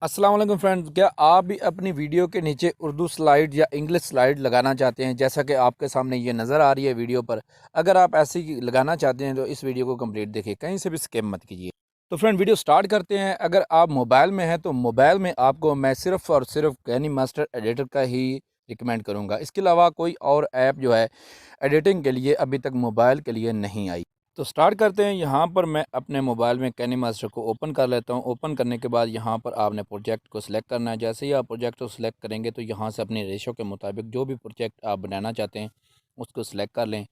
अस्सलाम वालेकुम फ्रेंड्स, क्या आप भी अपनी वीडियो के नीचे उर्दू स्लाइड या इंग्लिश स्लाइड लगाना चाहते हैं? जैसा कि आपके सामने ये नज़र आ रही है वीडियो पर। अगर आप ऐसी लगाना चाहते हैं तो इस वीडियो को कंप्लीट देखिए, कहीं से भी स्किप मत कीजिए। तो फ्रेंड वीडियो स्टार्ट करते हैं। अगर आप मोबाइल में हैं तो मोबाइल में आपको मैं सिर्फ़ और सिर्फ कैनी मास्टर एडिटर का ही रिकमेंड करूँगा। इसके अलावा कोई और ऐप जो है एडिटिंग के लिए अभी तक मोबाइल के लिए नहीं आई। तो स्टार्ट करते हैं। यहाँ पर मैं अपने मोबाइल में कैनी मास्टर को ओपन कर लेता हूँ। ओपन करने के बाद यहाँ पर आपने प्रोजेक्ट को सिलेक्ट करना है। जैसे ही आप प्रोजेक्ट को सिलेक्ट करेंगे तो यहाँ से अपने रेशो के मुताबिक जो भी प्रोजेक्ट आप बनाना चाहते हैं उसको सिलेक्ट कर लें।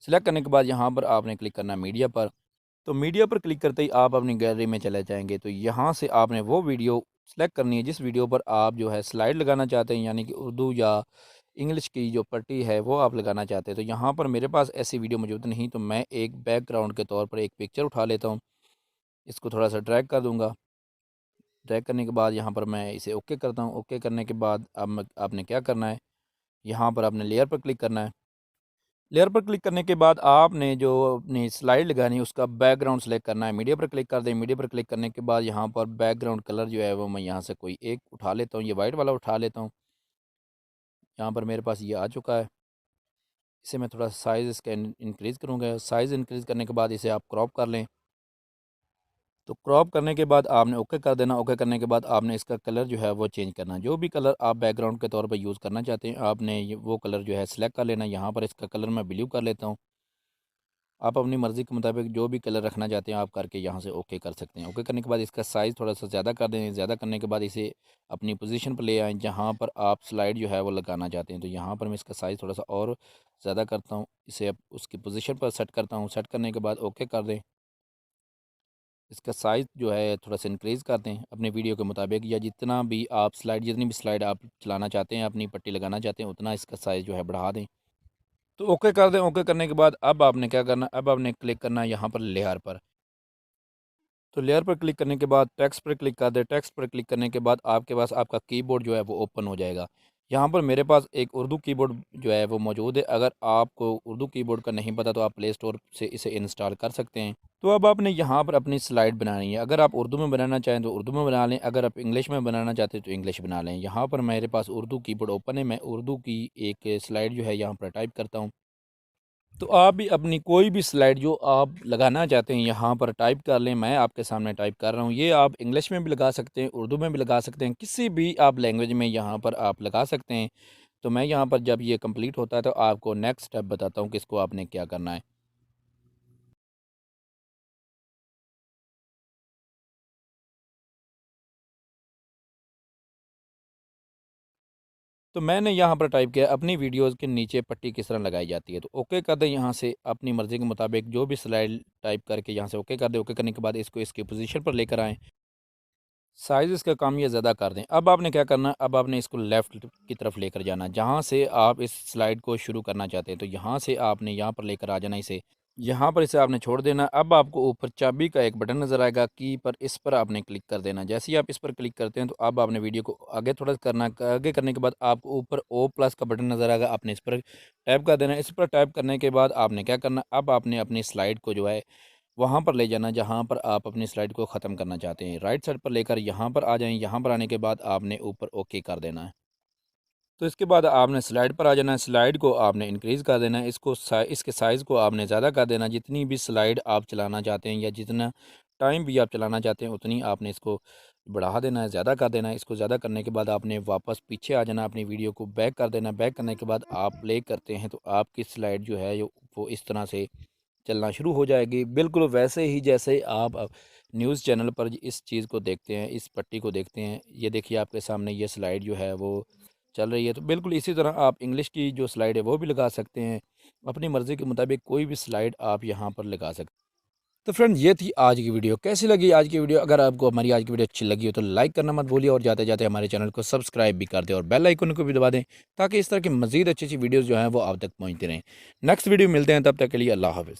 सिलेक्ट करने के बाद यहाँ पर आपने क्लिक करना है मीडिया पर। तो मीडिया पर क्लिक करते ही आप अपनी गैलरी में चले जाएंगे। तो यहाँ से आपने वो वीडियो सेलेक्ट करनी है जिस वीडियो पर आप जो है स्लाइड लगाना चाहते हैं, यानी कि उर्दू या इंग्लिश की जो पट्टी है वो आप लगाना चाहते हैं। तो यहाँ पर मेरे पास ऐसी वीडियो मौजूद नहीं, तो मैं एक बैकग्राउंड के तौर पर एक पिक्चर उठा लेता हूँ। इसको थोड़ा सा ड्रैग कर दूँगा। ड्रैग करने के बाद यहाँ पर मैं इसे ओके करता हूँ। ओके करने के बाद अब आपने क्या करना है, यहाँ पर आपने लेयर पर क्लिक करना है। लेयर पर क्लिक करने के बाद आपने जो अपनी स्लाइड लगानी है उसका बैकग्राउंड सेलेक्ट करना है। मीडिया पर क्लिक कर दें। मीडिया पर क्लिक करने के बाद यहाँ पर बैकग्राउंड कलर जो है वो मैं यहाँ से कोई एक उठा लेता हूँ। ये वाइट वाला उठा लेता हूँ। यहाँ पर मेरे पास ये आ चुका है। इसे मैं थोड़ा साइज़ इसका इंक्रीज़ करूँगा। साइज़ इंक्रीज़ करने के बाद इसे आप क्रॉप कर लें। तो क्रॉप करने के बाद आपने ओके कर देना। ओके करने के बाद आपने इसका कलर जो है वो चेंज करना है। जो भी कलर आप बैकग्राउंड के तौर पर यूज़ करना चाहते हैं आपने वो कलर जो है सिलेक्ट कर लेना। यहाँ पर इसका कलर मैं ब्लू कर लेता हूँ। आप अपनी मर्ज़ी के मुताबिक जो भी कलर रखना चाहते हैं आप करके यहाँ से ओके कर सकते हैं। ओके करने के बाद इसका साइज़ थोड़ा सा ज़्यादा कर दें। ज़्यादा करने के बाद इसे अपनी पोजीशन पर ले आएँ जहाँ पर आप स्लाइड जो है वो लगाना चाहते हैं। तो यहाँ पर मैं इसका साइज़ थोड़ा सा और ज़्यादा करता हूँ। इसे अब उसकी पोजीशन पर सेट करता हूँ। सेट करने के बाद ओके कर दें। इसका साइज़ जो है थोड़ा सा इंक्रीज़ कर दें अपनी वीडियो के मुताबिक, या जितना भी आप स्लाइड जितनी भी स्लाइड आप चलाना चाहते हैं, अपनी पट्टी लगाना चाहते हैं, उतना इसका साइज़ जो है बढ़ा दें। तो ओके कर दें। ओके करने के बाद अब आपने क्या करना है, अब आपने क्लिक करना है यहाँ पर लेयर पर। तो लेयर पर क्लिक करने के बाद टेक्स्ट पर क्लिक कर दें। टेक्स्ट पर क्लिक करने के बाद आपके पास आपका कीबोर्ड जो है वो ओपन हो जाएगा। यहाँ पर मेरे पास एक उर्दू कीबोर्ड जो है वो मौजूद है। अगर आपको उर्दू कीबोर्ड का नहीं पता तो आप प्ले स्टोर से इसे इंस्टॉल कर सकते हैं। तो अब आपने यहाँ पर अपनी स्लाइड बनानी है। अगर आप उर्दू में बनाना चाहें तो उर्दू में बना लें। अगर आप इंग्लिश में बनाना चाहते हैं तो इंग्लिश बना लें। यहाँ पर मेरे पास उर्दू कीबोर्ड ओपन है। मैं उर्दू की एक स्लाइड जो है यहाँ पर टाइप करता हूँ। तो आप भी अपनी कोई भी स्लाइड जो आप लगाना चाहते हैं यहाँ पर टाइप कर लें। मैं आपके सामने टाइप कर रहा हूँ। ये आप इंग्लिश में भी लगा सकते हैं, उर्दू में भी लगा सकते हैं, किसी भी आप लैंग्वेज में यहाँ पर आप लगा सकते हैं। तो मैं यहाँ पर जब ये कंप्लीट होता है तो आपको नेक्स्ट स्टेप बताता हूँ कि इसको आपने क्या करना है। तो मैंने यहाँ पर टाइप किया अपनी वीडियोज़ के नीचे पट्टी किस तरह लगाई जाती है। तो ओके कर दें। यहाँ से अपनी मर्ज़ी के मुताबिक जो भी स्लाइड टाइप करके यहाँ से ओके कर दें। ओके करने के बाद इसको इसकी पोजीशन पर लेकर आएँ। साइज़ इसका कम या ज़्यादा कर दें। अब आपने क्या करना है, अब आपने इसको लेफ़्ट की तरफ लेकर जाना है, जहाँ से आप इस स्लाइड को शुरू करना चाहते हैं। तो यहाँ से आपने यहाँ पर लेकर आ जाना इसे। यहाँ पर इसे आपने छोड़ देना। अब आपको ऊपर चाबी का एक बटन नज़र आएगा की पर, इस पर आपने क्लिक कर देना। जैसे ही आप इस पर क्लिक करते हैं तो अब आपने वीडियो को आगे थोड़ा करना है। आगे करने के बाद आपको ऊपर ओ प्लस का बटन नज़र आएगा, आपने इस पर टैप कर देना। इस पर टैप करने के बाद आपने क्या करना, अब आपने अपनी स्लाइड को जो है वहाँ पर ले जाना जहाँ पर आप अपनी स्लाइड को ख़त्म करना चाहते हैं। राइट साइड पर लेकर यहाँ पर आ जाएँ। यहाँ पर आने के बाद आपने ऊपर ओके कर देना है। तो इसके बाद आपने स्लाइड पर आ जाना है। स्लाइड को आपने इंक्रीज़ कर देना है। इसके साइज़ को आपने ज़्यादा कर देना है। जितनी भी स्लाइड आप चलाना चाहते हैं या जितना टाइम भी आप चलाना चाहते हैं उतनी आपने इसको बढ़ा देना है, ज़्यादा कर देना है। इसको ज़्यादा करने के बाद आपने वापस पीछे आ जाना, अपनी वीडियो को बैक कर देना। बैक करने के बाद आप प्ले करते हैं तो आपकी स्लाइड जो है वो इस तरह से चलना शुरू हो जाएगी। बिल्कुल वैसे ही जैसे आप न्यूज़ चैनल पर इस चीज़ को देखते हैं, इस पट्टी को देखते हैं। ये देखिए आपके सामने ये स्लाइड जो है वो चल रही है। तो बिल्कुल इसी तरह आप इंग्लिश की जो स्लाइड है वो भी लगा सकते हैं। अपनी मर्ज़ी के मुताबिक कोई भी स्लाइड आप यहाँ पर लगा सकते हैं। तो फ्रेंड ये थी आज की वीडियो। कैसी लगी आज की वीडियो? अगर आपको हमारी आज की वीडियो अच्छी लगी हो तो लाइक करना मत भूलिए, और जाते जाते हमारे चैनल को सब्सक्राइब भी कर दें और बेल आइकन को भी दबा दें, ताकि इस तरह की मज़ीद अच्छी अच्छी वीडियोज़ जो हैं वो आप तक पहुँचती रहें। नेक्स्ट वीडियो मिलते हैं, तब तक के लिए अल्लाह हाफ़िज़।